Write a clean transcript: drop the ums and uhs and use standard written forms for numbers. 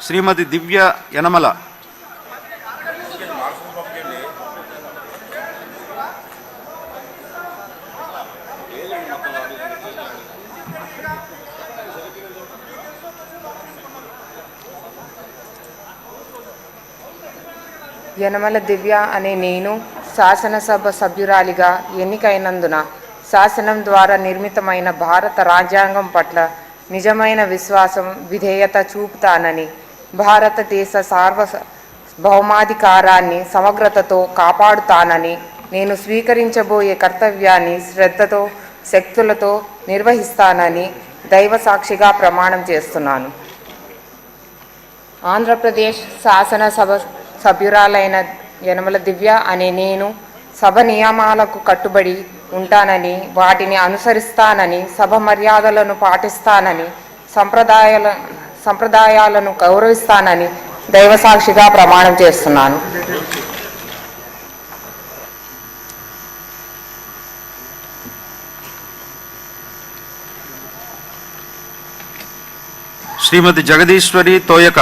శ్రీమతి దివ్య యనమల. యనమల దివ్య అనే నేను శాసనసభ సభ్యురాలిగా ఎన్నికైనందున శాసనం ద్వారా నిర్మితమైన భారత రాజ్యాంగం పట్ల నిజమైన విశ్వాసం, విధేయత చూపుతానని, భారతదేశ సార్వభౌమాధికారాన్ని సమగ్రతతో కాపాడుతానని, నేను స్వీకరించబోయే కర్తవ్యాన్ని శ్రద్ధతో, శక్తులతో నిర్వహిస్తానని దైవ సాక్షిగా ప్రమాణం చేస్తున్నాను. ఆంధ్రప్రదేశ్ శాసనసభ సభ్యురాలైన యనమల దివ్య అనే నేను సభ నియమాలకు కట్టుబడి ఉంటానని, వాటిని అనుసరిస్తానని, సభ మర్యాదలను పాటిస్తానని, సంప్రదాయాలను గౌరవిస్తానని దైవసాక్షిగా ప్రమాణం చేస్తున్నాను. శ్రీమతి జగదీశ్వరి తోయక.